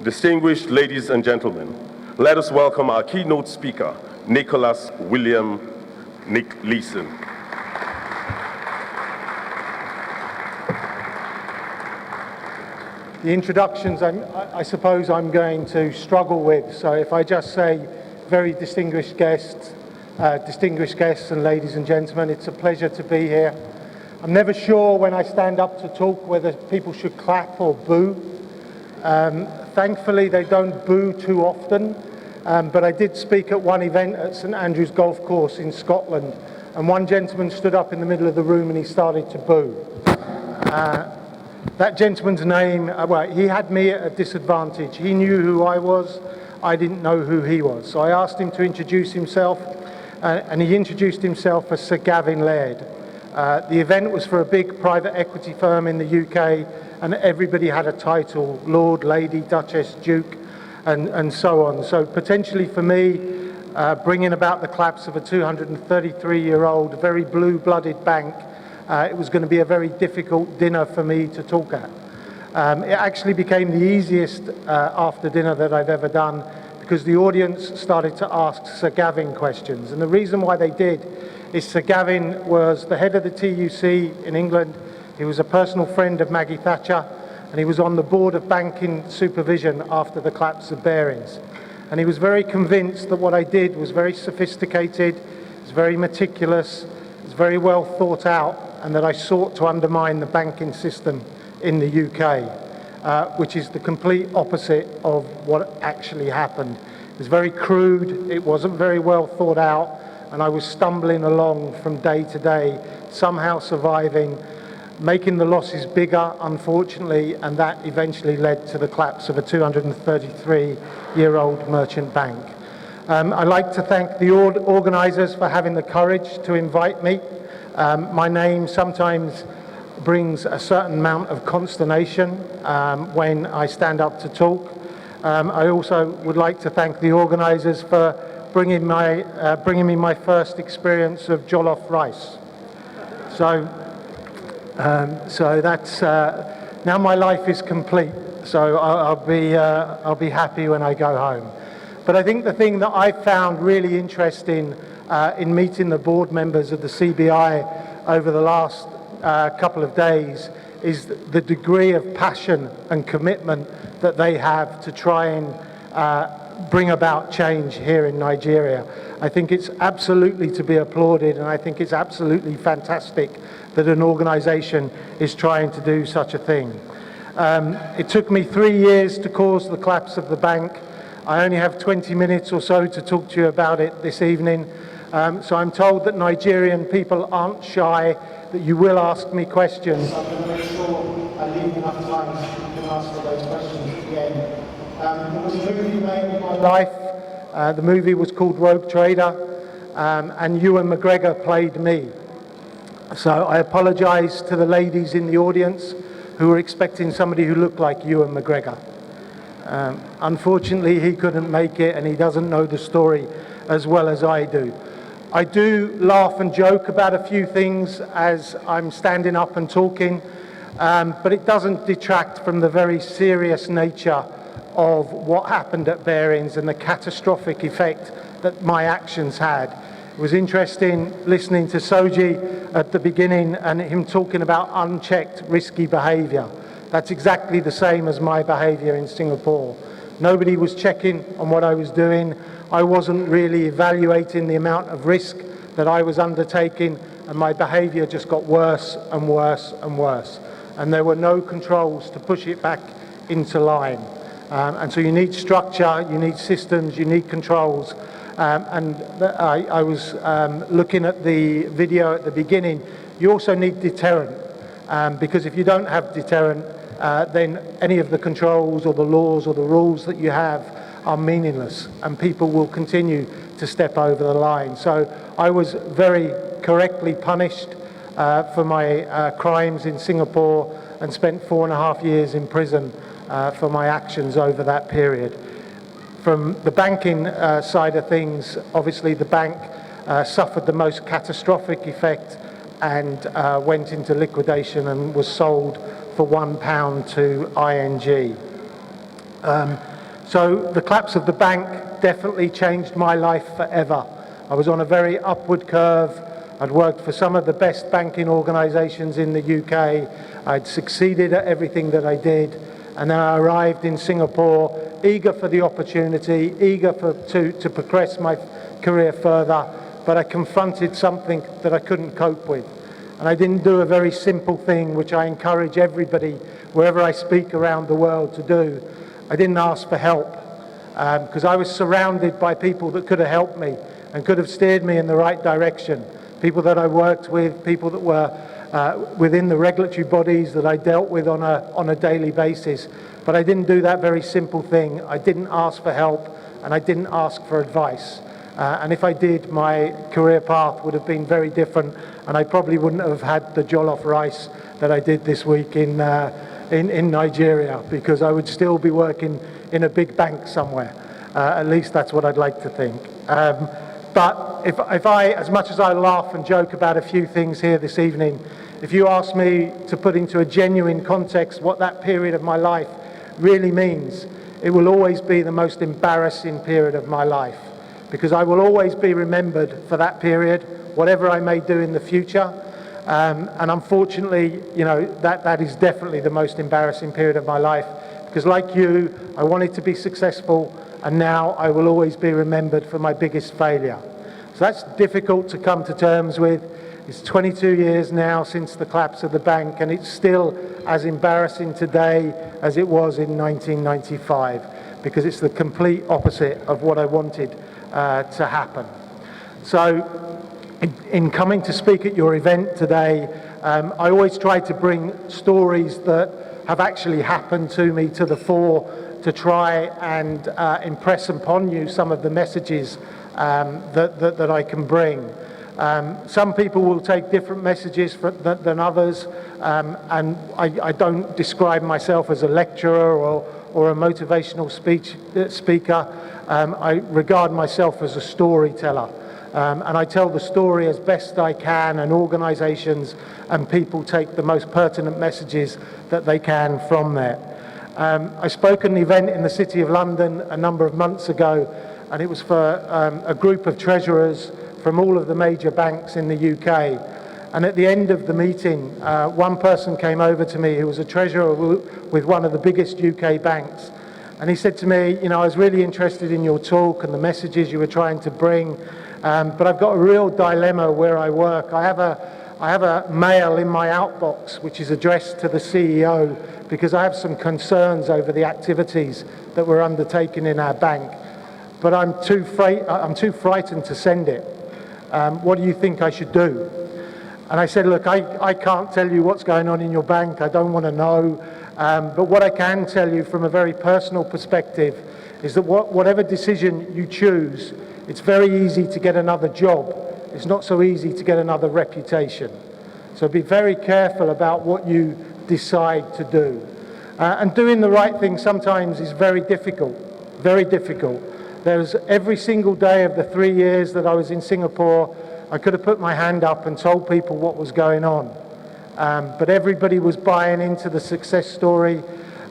Distinguished ladies and gentlemen, let us welcome our keynote speaker, Nicholas William Leeson. The introductions, I suppose I'm going to struggle with, so if I just say very distinguished guests and ladies and gentlemen, it's a pleasure to be here. I'm never sure when I stand up to talk whether people should clap or boo. Thankfully, they don't boo too often, but I did speak at one event at St Andrew's Golf Course in Scotland, and one gentleman stood up in the middle of the room and he started to boo. That gentleman's name, well, he had me at a disadvantage. He knew who I was, I didn't know who he was. So I asked him to introduce himself, and he introduced himself as Sir Gavin Laird. The event was for a big private equity firm in the UK, and everybody had a title, Lord, Lady, Duchess, Duke, and so on. So potentially for me, bringing about the collapse of a 233-year-old, very blue-blooded bank, it was going to be a very difficult dinner for me to talk at. It actually became the easiest after dinner that I've ever done, because the audience started to ask Sir Gavin questions. And the reason why they did is Sir Gavin was the head of the TUC in England. He was a personal friend of Maggie Thatcher, and he was on the board of banking supervision after the collapse of Barings. And he was very convinced that what I did was very sophisticated, it was very meticulous, it was very well thought out, and that I sought to undermine the banking system in the UK, which is the complete opposite of what actually happened. It was very crude, it wasn't very well thought out, and I was stumbling along from day to day, somehow surviving, making the losses bigger, unfortunately, and that eventually led to the collapse of a 233-year-old merchant bank. I'd like to thank the organisers for having the courage to invite me. My name sometimes brings a certain amount of consternation when I stand up to talk. I also would like to thank the organisers for bringing me my first experience of jollof rice. So that's now my life is complete. So I'll be happy when I go home. But I think the thing that I found really interesting in meeting the board members of the CBI over the last couple of days is the degree of passion and commitment that they have to try and bring about change here in Nigeria. I think it's absolutely to be applauded, and I think it's absolutely fantastic that an organisation is trying to do such a thing. It took me 3 years to cause the collapse of the bank. I only have 20 minutes or so to talk to you about it this evening. So I'm told that Nigerian people aren't shy, that you will ask me questions. I'm going to make sure I leave enough time so you can ask for those questions again. There was a movie made of my life. The movie was called Rogue Trader, and Ewan McGregor played me. So I apologise to the ladies in the audience who were expecting somebody who looked like Ewan McGregor. Unfortunately, he couldn't make it, and he doesn't know the story as well as I do. I do laugh and joke about a few things as I'm standing up and talking, but it doesn't detract from the very serious nature of what happened at Barings and the catastrophic effect that my actions had. It was interesting listening to Soji at the beginning and him talking about unchecked risky behaviour. That's exactly the same as my behaviour in Singapore. Nobody was checking on what I was doing. I wasn't really evaluating the amount of risk that I was undertaking, and my behaviour just got worse and worse and worse. And there were no controls to push it back into line. And so you need structure, you need systems, you need controls. I was looking at the video at the beginning. You also need deterrent, because if you don't have deterrent, then any of the controls or the laws or the rules that you have are meaningless, and people will continue to step over the line. So I was very correctly punished for my crimes in Singapore and spent 4.5 years in prison for my actions over that period. From the banking side of things, obviously the bank suffered the most catastrophic effect and went into liquidation and was sold for £1 to ING. So the collapse of the bank definitely changed my life forever. I was on a very upward curve. I'd worked for some of the best banking organisations in the UK. I'd succeeded at everything that I did. And then I arrived in Singapore, eager for the opportunity, eager to progress my career further, but I confronted something that I couldn't cope with. And I didn't do a very simple thing, which I encourage everybody, wherever I speak around the world, to do. I didn't ask for help, because I was surrounded by people that could have helped me and could have steered me in the right direction. People that I worked with, people that were within the regulatory bodies that I dealt with on a daily basis. But I didn't do that very simple thing. I didn't ask for help, and I didn't ask for advice. And if I did, my career path would have been very different, and I probably wouldn't have had the jollof rice that I did this week in Nigeria, because I would still be working in a big bank somewhere. At least that's what I'd like to think. But if I, as much as I laugh and joke about a few things here this evening, if you ask me to put into a genuine context what that period of my life really means, it will always be the most embarrassing period of my life, because I will always be remembered for that period, whatever I may do in the future. And unfortunately, you know, that is definitely the most embarrassing period of my life, because like you, I wanted to be successful, and now I will always be remembered for my biggest failure. So that's difficult to come to terms with. It's 22 years now since the collapse of the bank, and it's still as embarrassing today as it was in 1995, because it's the complete opposite of what I wanted to happen. So in coming to speak at your event today, I always try to bring stories that have actually happened to me to the fore, to try and impress upon you some of the messages that I can bring. Some people will take different messages than others, and I don't describe myself as a lecturer or a motivational speaker. I regard myself as a storyteller, and I tell the story as best I can, and organisations and people take the most pertinent messages that they can from there. I spoke at an event in the City of London a number of months ago, and it was for a group of treasurers from all of the major banks in the UK. And at the end of the meeting, one person came over to me who was a treasurer with one of the biggest UK banks. And he said to me, you know, I was really interested in your talk and the messages you were trying to bring, but I've got a real dilemma where I work. I have a mail in my outbox which is addressed to the CEO, because I have some concerns over the activities that were undertaken in our bank. But I'm too frightened to send it. What do you think I should do? And I said, look, I can't tell you what's going on in your bank. I don't want to know. But what I can tell you from a very personal perspective is that whatever decision you choose, it's very easy to get another job. It's not so easy to get another reputation. So be very careful about what you decide to do. And doing the right thing sometimes is very difficult, very difficult. There's every single day of the 3 years that I was in Singapore, I could have put my hand up and told people what was going on. But everybody was buying into the success story.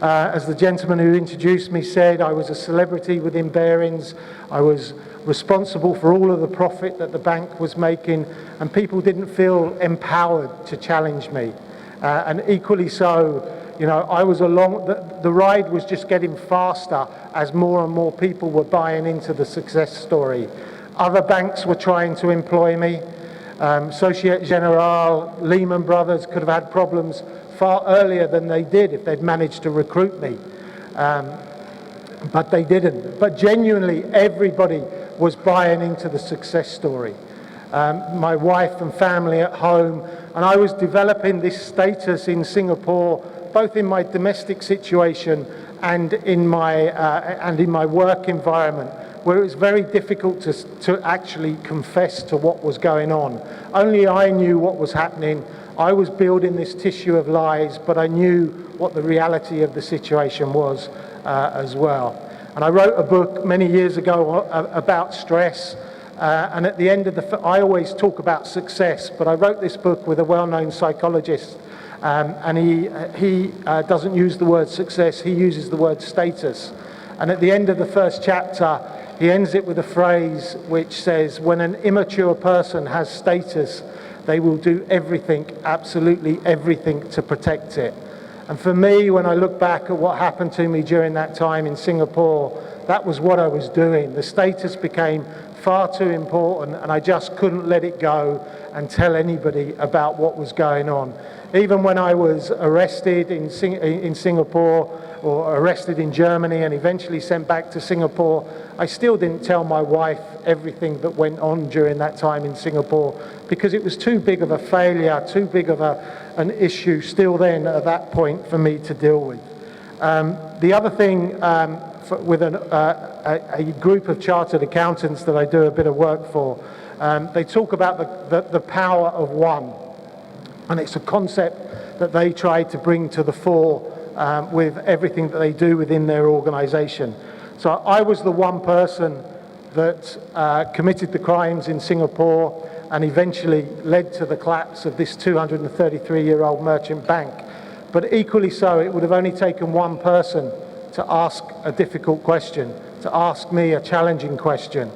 As the gentleman who introduced me said, I was a celebrity within Barings. I was responsible for all of the profit that the bank was making, and people didn't feel empowered to challenge me. And equally so, you know, I was along, the ride was just getting faster as more and more people were buying into the success story. Other banks were trying to employ me. Societe Generale, Lehman Brothers could have had problems far earlier than they did if they'd managed to recruit me. But they didn't. But genuinely, everybody was buying into the success story. My wife and family at home, and I was developing this status in Singapore, both in my domestic situation and in my work environment, where it was very difficult to actually confess to what was going on. Only I knew what was happening. I was building this tissue of lies, but I knew what the reality of the situation was as well. And I wrote a book many years ago about stress, and at the end of I always talk about success, but I wrote this book with a well-known psychologist, And he doesn't use the word success, he uses the word status. And at the end of the first chapter, he ends it with a phrase which says, when an immature person has status, they will do everything, absolutely everything, to protect it. And for me, when I look back at what happened to me during that time in Singapore, that was what I was doing. The status became far too important, and I just couldn't let it go and tell anybody about what was going on. Even when I was arrested in Singapore, or arrested in Germany and eventually sent back to Singapore, I still didn't tell my wife everything that went on during that time in Singapore, because it was too big of a failure, too big of an issue still then at that point for me to deal with. The other thing, with a group of chartered accountants that I do a bit of work for, they talk about the power of one. And it's a concept that they try to bring to the fore with everything that they do within their organization. So I was the one person that committed the crimes in Singapore and eventually led to the collapse of this 233-year-old merchant bank. But equally so, it would have only taken one person to ask a difficult question, to ask me a challenging question,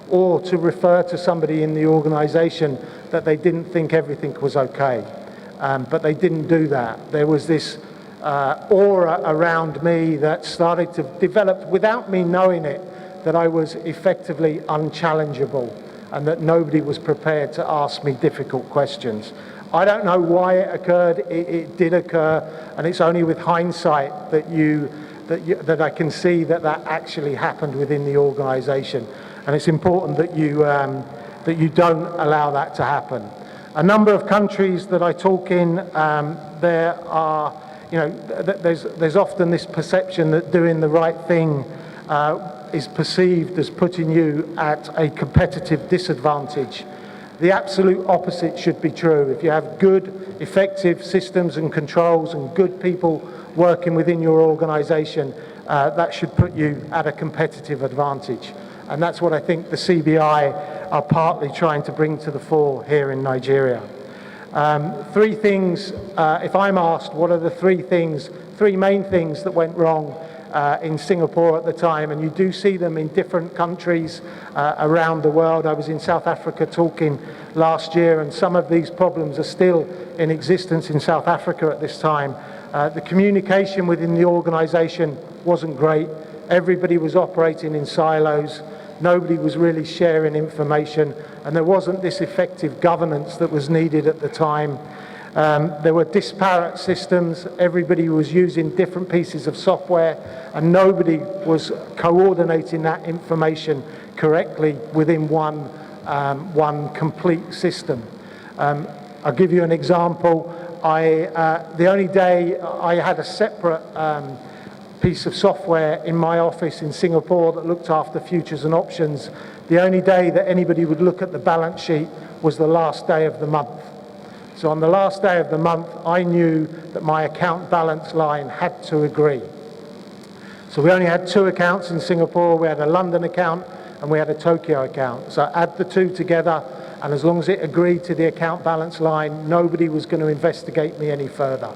or to refer to somebody in the organization that they didn't think everything was okay. But they didn't do that. There was this aura around me that started to develop without me knowing it, that I was effectively unchallengeable and that nobody was prepared to ask me difficult questions. I don't know why it occurred. It did occur, and it's only with hindsight that I can see that actually happened within the organisation. And it's important that you don't allow that to happen. A number of countries that I talk in, there are, there's often this perception that doing the right thing is perceived as putting you at a competitive disadvantage. The absolute opposite should be true. If you have good, effective systems and controls and good people working within your organisation, that should put you at a competitive advantage. And that's what I think the CBI are partly trying to bring to the fore here in Nigeria. Three things, if I'm asked, what are the three main things that went wrong in Singapore at the time, and you do see them in different countries around the world. I was in South Africa talking last year, and some of these problems are still in existence in South Africa at this time. The communication within the organisation wasn't great. Everybody was operating in silos. Nobody was really sharing information, and there wasn't this effective governance that was needed at the time. There were disparate systems. Everybody was using different pieces of software, and nobody was coordinating that information correctly within one complete system. I'll give you an example. The only day I had a separate piece of software in my office in Singapore that looked after futures and options, the only day that anybody would look at the balance sheet was the last day of the month. So on the last day of the month, I knew that my account balance line had to agree. So we only had two accounts in Singapore. We had a London account and we had a Tokyo account. So add the two together, and as long as it agreed to the account balance line, nobody was going to investigate me any further,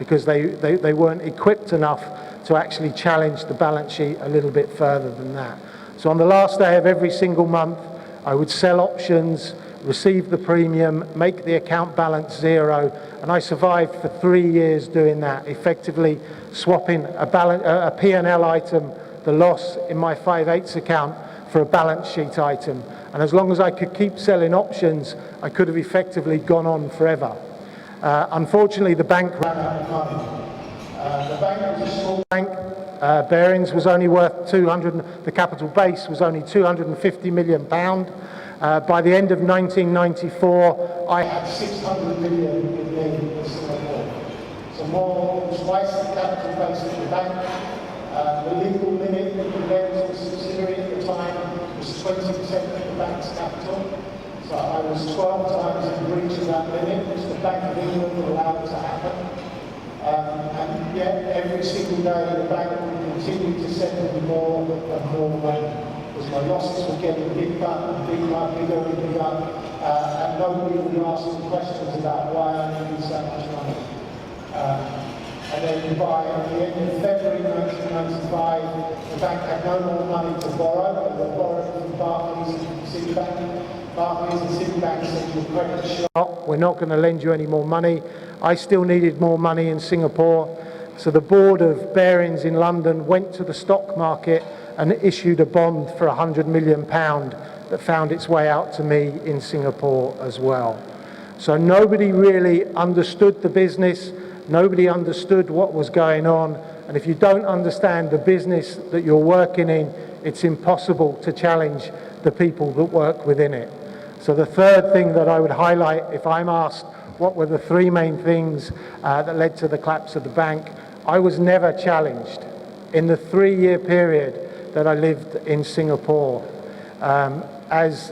because they weren't equipped enough to actually challenge the balance sheet a little bit further than that. So on the last day of every single month, I would sell options, receive the premium, make the account balance zero, and I survived for 3 years doing that, effectively swapping a P&L item, the loss in my 5/8 account, for a balance sheet item. And as long as I could keep selling options, I could have effectively gone on forever. Unfortunately, the bank ran out of money. The bank was a small bank. Barings was only worth the capital base was only £250 million. By the end of 1994, I had 600 million in Singapore. So more than twice the capital base of the bank. The legal limit that the Barings was subsidiary at the time was 20% of the bank's capital. So I was 12 times in breach of that limit, which the Bank of England allowed to happen. And yet, every single day, the bank would continue to send me more and more money, because my losses were getting bigger and bigger, and nobody would ask me questions about why I needed so much money. And then by the end of February 1995, the bank had no more money to borrow. They were borrowing from Barclays and Citibank. Barclays and Citibank said to your credit shop, we're not going to lend you any more money. I still needed more money in Singapore. So the board of Barings in London went to the stock market and issued a bond for £100 million that found its way out to me in Singapore as well. So nobody really understood the business. Nobody understood what was going on, and if you don't understand the business that you're working in, it's impossible to challenge the people that work within it. So the third thing that I would highlight, if I'm asked what were the three main things that led to the collapse of the bank, I was never challenged. In the 3-year period that I lived in Singapore, as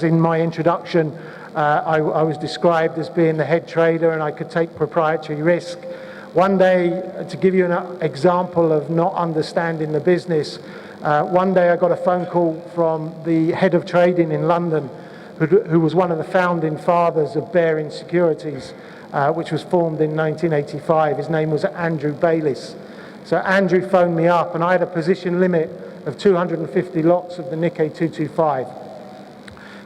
in my introduction, I was described as being the head trader and I could take proprietary risk. One day, to give you an example of not understanding the business, one day I got a phone call from the head of trading in London, who was one of the founding fathers of Barings Securities, which was formed in 1985. His name was Andrew Bayliss. So Andrew phoned me up and I had a position limit of 250 lots of the Nikkei 225.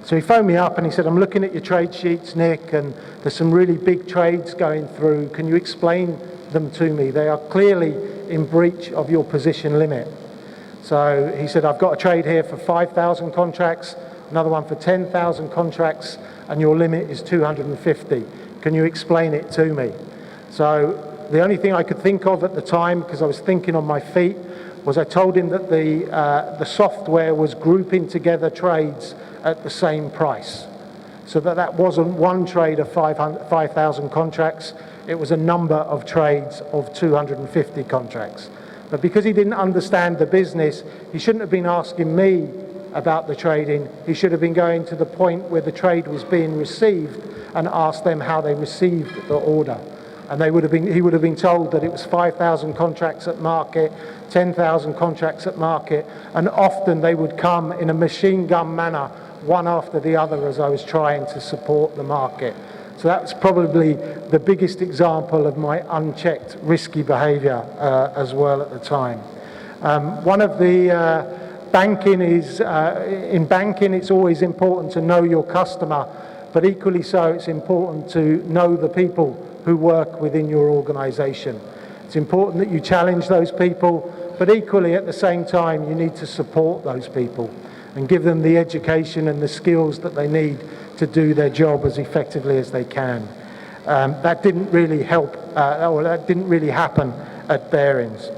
So he phoned me up and he said, I'm looking at your trade sheets, Nick, and there's some really big trades going through. Can you explain them to me? They are clearly in breach of your position limit. So he said, I've got a trade here for 5,000 contracts, another one for 10,000 contracts, and your limit is 250. Can you explain it to me? So the only thing I could think of at the time, because I was thinking on my feet, was I told him that the software was grouping together trades at the same price. So that wasn't one trade of 5,000 contracts, it was a number of trades of 250 contracts. But because he didn't understand the business, he shouldn't have been asking me about the trading. He should have been going to the point where the trade was being received and asked them how they received the order. And he would have been told that it was 5,000 contracts at market, 10,000 contracts at market, and often they would come in a machine gun manner, one after the other, as I was trying to support the market. So that's probably the biggest example of my unchecked risky behaviour as well at the time. One of the banking is, in banking it's always important to know your customer, but equally so it's important to know the people who work within your organisation. It's important that you challenge those people, but equally at the same time you need to support those people and give them the education and the skills that they need to do their job as effectively as they can. That didn't really help, or that didn't really happen at Barings.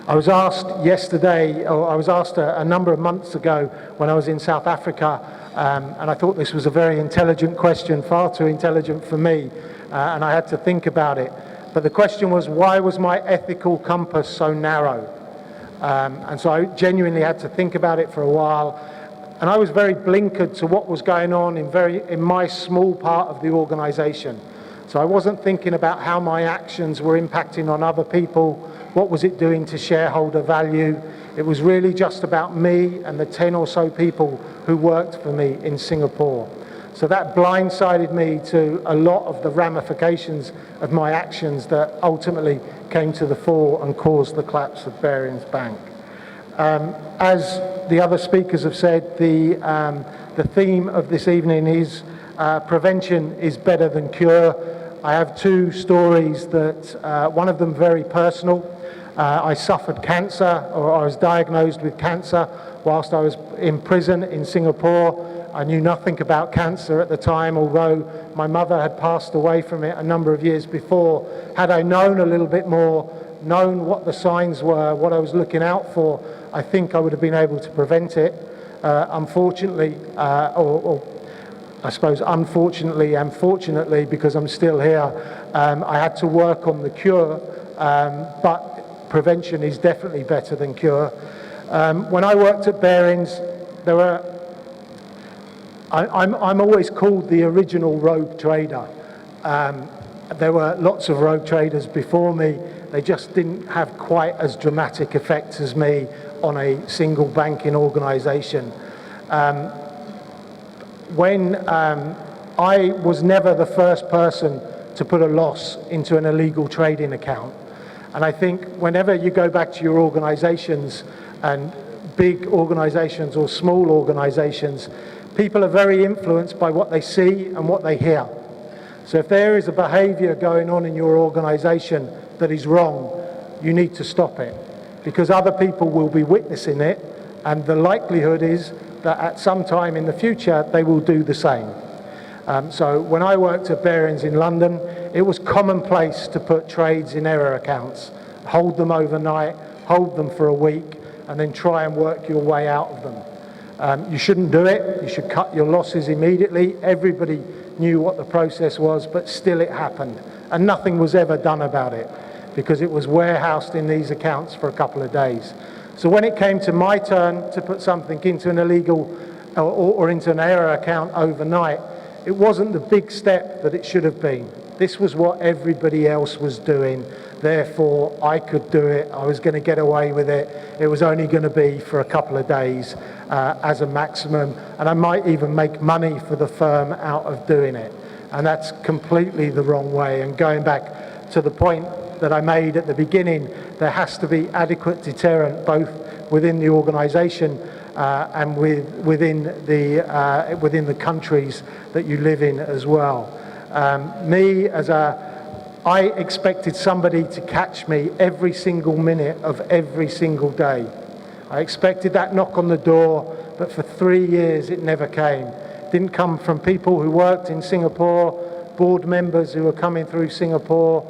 I was asked yesterday, or I was asked a number of months ago when I was in South Africa, and I thought this was a very intelligent question, far too intelligent for me, and I had to think about it. But the question was, why was my ethical compass so narrow? And so I genuinely had to think about it for a while. And I was very blinkered to what was going on in my small part of the organisation. So I wasn't thinking about how my actions were impacting on other people, what was it doing to shareholder value. It was really just about me and the 10 or so people who worked for me in Singapore. So that blindsided me to a lot of the ramifications of my actions that ultimately came to the fore and caused the collapse of Barings Bank. As the other speakers have said, the theme of this evening is prevention is better than cure. I have two stories that, one of them very personal. I suffered cancer, or I was diagnosed with cancer whilst I was in prison in Singapore. I knew nothing about cancer at the time, although my mother had passed away from it a number of years before. Had I known a little bit more, known what the signs were, what I was looking out for, I think I would have been able to prevent it. Unfortunately, or I suppose unfortunately and fortunately, because I'm still here, I had to work on the cure, but prevention is definitely better than cure. When I worked at Barings, there were I'm always called the original rogue trader. There were lots of rogue traders before me. They just didn't have quite as dramatic effects as me on a single banking organisation. When I was never the first person to put a loss into an illegal trading account. And I think whenever you go back to your organizations, and big organizations or small organizations, people are very influenced by what they see and what they hear. So if there is a behavior going on in your organization that is wrong, you need to stop it, because other people will be witnessing it, and the likelihood is that at some time in the future they will do the same. So when I worked at Barings in London, it was commonplace to put trades in error accounts, hold them overnight, hold them for a week, and then try and work your way out of them. You shouldn't do it. You should cut your losses immediately. Everybody knew what the process was, but still it happened. And nothing was ever done about it, because it was warehoused in these accounts for a couple of days. So when it came to my turn to put something into an illegal or into an error account overnight, it wasn't the big step that it should have been. This was what everybody else was doing. Therefore, I could do it. I was going to get away with it. It was only going to be for a couple of days as a maximum. And I might even make money for the firm out of doing it. And that's completely the wrong way. And going back to the point that I made at the beginning, there has to be adequate deterrent both within the organization and within the countries that you live in as well. I expected somebody to catch me every single minute of every single day. I expected that knock on the door, but for 3 years it never came. It didn't come from people who worked in Singapore, board members who were coming through Singapore,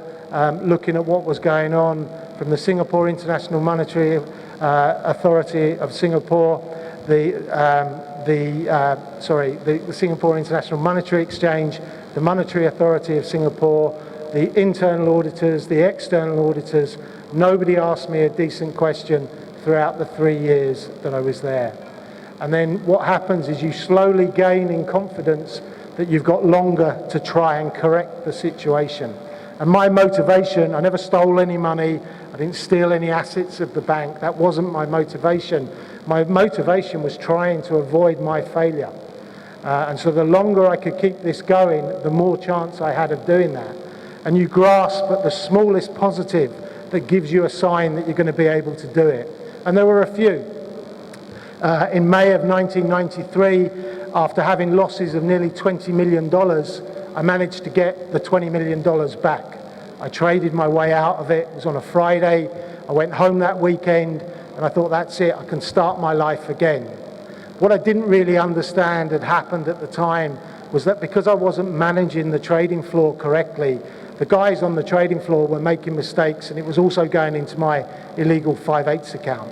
looking at what was going on, from the Singapore International Monetary Authority of Singapore, the Singapore International Monetary Exchange, the Monetary Authority of Singapore, the internal auditors, the external auditors. Nobody asked me a decent question throughout the 3 years that I was there. And then what happens is you slowly gain in confidence that you've got longer to try and correct the situation. And my motivation, I never stole any money, I didn't steal any assets of the bank. That wasn't my motivation. My motivation was trying to avoid my failure. And so the longer I could keep this going, the more chance I had of doing that. And you grasp at the smallest positive that gives you a sign that you're going to be able to do it. And there were a few. In May of 1993, after having losses of nearly $20 million, I managed to get the $20 million back. I traded my way out of it. It was on a Friday. I went home that weekend and I thought, that's it, I can start my life again. What I didn't really understand had happened at the time was that because I wasn't managing the trading floor correctly, the guys on the trading floor were making mistakes, and it was also going into my illegal 5/8 account.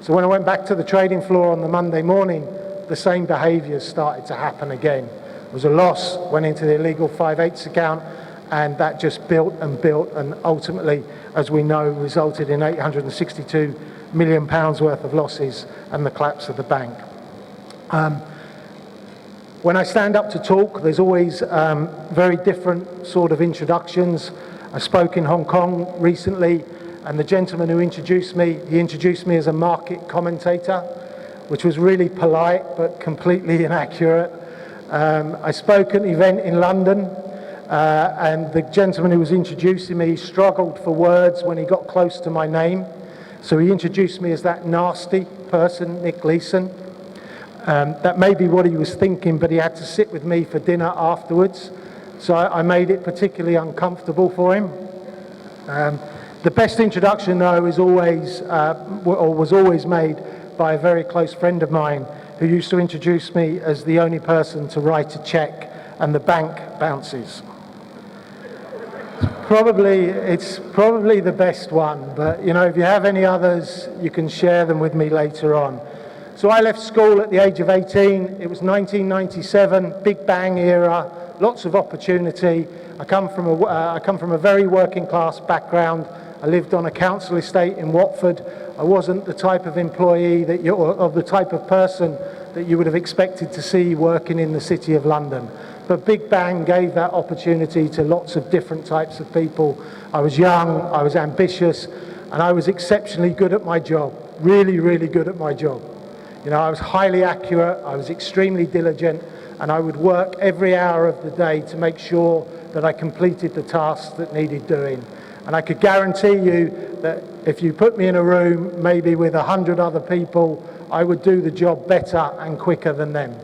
So when I went back to the trading floor on the Monday morning, the same behaviours started to happen again. It was a loss, went into the illegal 5/8 account, and that just built and built, and ultimately, as we know, resulted in £862 million worth of losses and the collapse of the bank. When I stand up to talk, there's always very different sort of introductions. I spoke in Hong Kong recently, and the gentleman who introduced me, he introduced me as a market commentator, which was really polite but completely inaccurate. I spoke at an event in London, and the gentleman who was introducing me struggled for words when he got close to my name. So he introduced me as that nasty person, Nick Leeson. That may be what he was thinking, but he had to sit with me for dinner afterwards. So I made it particularly uncomfortable for him. The best introduction, though, is always, or was always made by a very close friend of mine who used to introduce me as the only person to write a check and the bank bounces. It's probably the best one, but you know, if you have any others, you can share them with me later on. So I left school at the age of 18. It was 1997, Big Bang era, lots of opportunity. I come from a very working class background. I lived on a council estate in Watford. I wasn't the type of employee or the type of person that you would have expected to see working in the City of London. But Big Bang gave that opportunity to lots of different types of people. I was young, I was ambitious, and I was exceptionally good at my job. Really, really good at my job. You know, I was highly accurate, I was extremely diligent, and I would work every hour of the day to make sure that I completed the tasks that needed doing. And I could guarantee you that if you put me in a room, maybe with 100 other people, I would do the job better and quicker than them.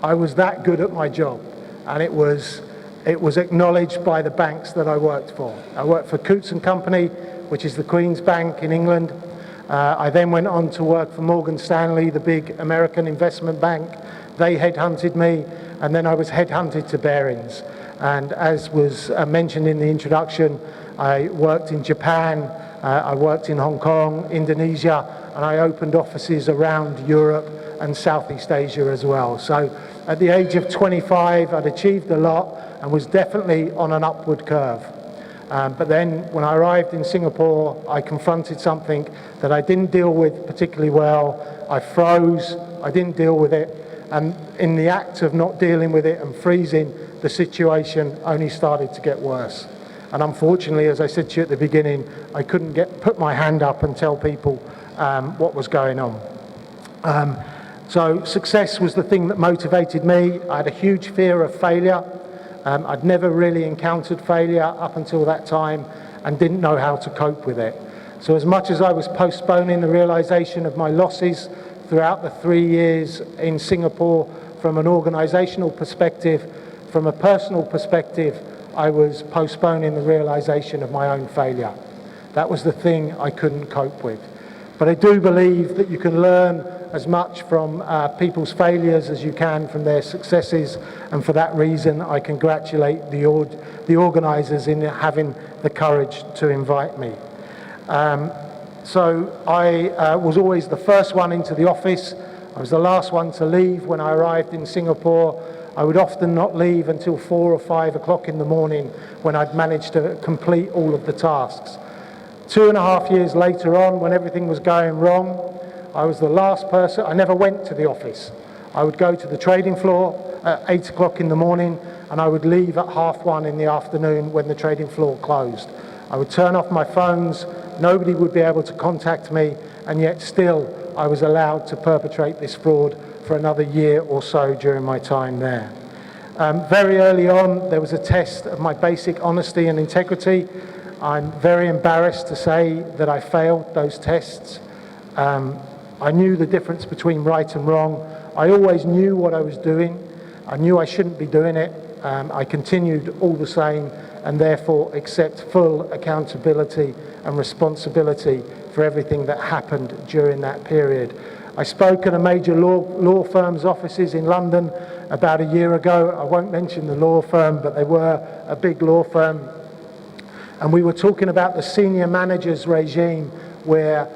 I was that good at my job, and it was acknowledged by the banks that I worked for. I worked for Coutts & Company, which is the Queen's Bank in England. I then went on to work for Morgan Stanley, the big American investment bank. They headhunted me, and then I was headhunted to Barings. And as was mentioned in the introduction, I worked in Japan, I worked in Hong Kong, Indonesia, and I opened offices around Europe and Southeast Asia as well. So at the age of 25, I'd achieved a lot and was definitely on an upward curve. But then when I arrived in Singapore, I confronted something that I didn't deal with particularly well. I froze, I didn't deal with it, and in the act of not dealing with it and freezing, the situation only started to get worse. And unfortunately, as I said to you at the beginning, I couldn't put my hand up and tell people what was going on. So success was the thing that motivated me. I had a huge fear of failure. I'd never really encountered failure up until that time and didn't know how to cope with it. So as much as I was postponing the realization of my losses throughout the 3 years in Singapore from an organizational perspective, from a personal perspective, I was postponing the realization of my own failure. That was the thing I couldn't cope with. But I do believe that you can learn as much from people's failures as you can from their successes, and for that reason I congratulate the organisers in having the courage to invite me. So I was always the first one into the office. I was the last one to leave when I arrived in Singapore. I would often not leave until 4 or 5 o'clock in the morning when I'd managed to complete all of the tasks. 2.5 years later on, when everything was going wrong, I was the last person. I never went to the office. I would go to the trading floor at 8 o'clock in the morning, and I would leave at 1:30 in the afternoon when the trading floor closed. I would turn off my phones. Nobody would be able to contact me, and yet still I was allowed to perpetrate this fraud for another year or so during my time there. Very early on, there was a test of my basic honesty and integrity. I'm very embarrassed to say that I failed those tests. I knew the difference between right and wrong. I always knew what I was doing. I knew I shouldn't be doing it. I continued all the same, and therefore accept full accountability and responsibility for everything that happened during that period. I spoke at a major law firm's offices in London about a year ago. I won't mention the law firm, but they were a big law firm. And we were talking about the senior managers regime, where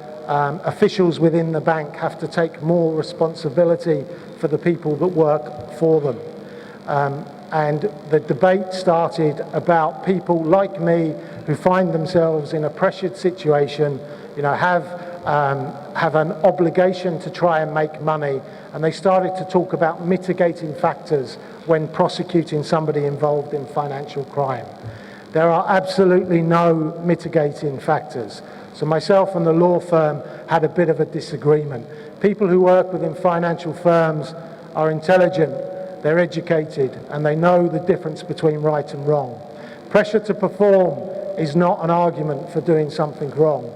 officials within the bank have to take more responsibility for the people that work for them. And the debate started about people like me who find themselves in a pressured situation, have an obligation to try and make money, and they started to talk about mitigating factors when prosecuting somebody involved in financial crime. There are absolutely no mitigating factors. So myself and the law firm had a bit of a disagreement. People who work within financial firms are intelligent, they're educated, and they know the difference between right and wrong. Pressure to perform is not an argument for doing something wrong.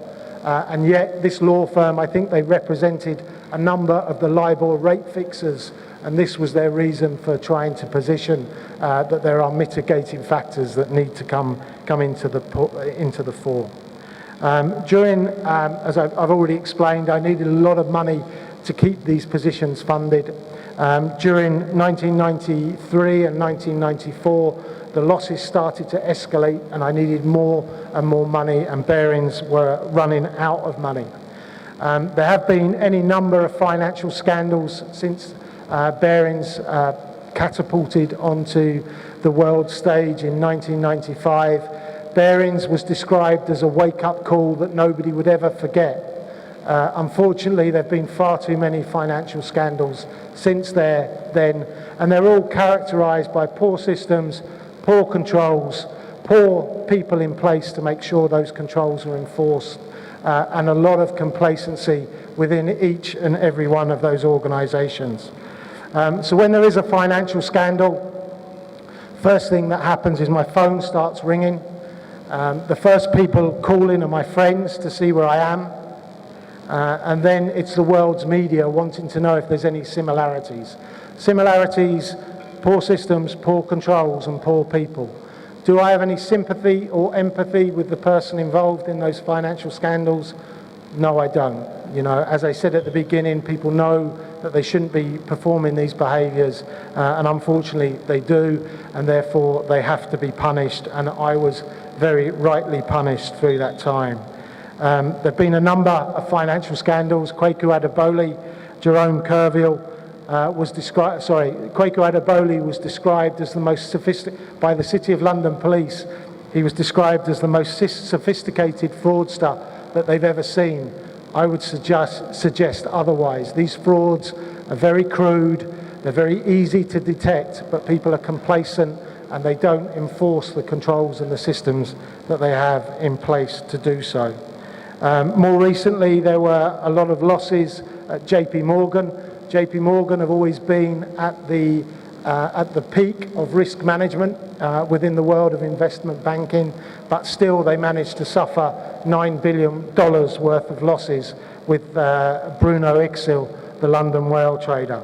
And yet this law firm, I think they represented a number of the LIBOR rate fixers, and this was their reason for trying to position that there are mitigating factors that need to come into the fore. As I've already explained, I needed a lot of money to keep these positions funded. During 1993 and 1994, the losses started to escalate, and I needed more and more money, and Barings were running out of money. There have been any number of financial scandals since Barings catapulted onto the world stage in 1995. Barings was described as a wake-up call that nobody would ever forget. Unfortunately, there have been far too many financial scandals since then, and they're all characterized by poor systems, poor controls, poor people in place to make sure those controls are enforced, and a lot of complacency within each and every one of those organizations. So when there is a financial scandal, First thing that happens is my phone starts ringing. The first people calling are my friends to see where I am. And then it's the world's media wanting to know if there's any similarities. Similarities, poor systems, poor controls, and poor people. Do I have any sympathy or empathy with the person involved in those financial scandals? No, I don't. You know, as I said at the beginning, people know that they shouldn't be performing these behaviours, and unfortunately they do, and therefore they have to be punished, and I was very rightly punished through that time. There have been a number of financial scandals. Kwaku Adebole, Jerome Kerviel Kwaku Adebole was described as the most sophisticated, by the City of London Police, he was described as the most sophisticated fraudster that they've ever seen. I would suggest otherwise. These frauds are very crude, they're very easy to detect, but people are complacent and they don't enforce the controls and the systems that they have in place to do so. More recently, there were a lot of losses at JP Morgan. JP Morgan have always been at the peak of risk management within the world of investment banking, but still they managed to suffer $9 billion worth of losses with Bruno Ixil, the London whale trader.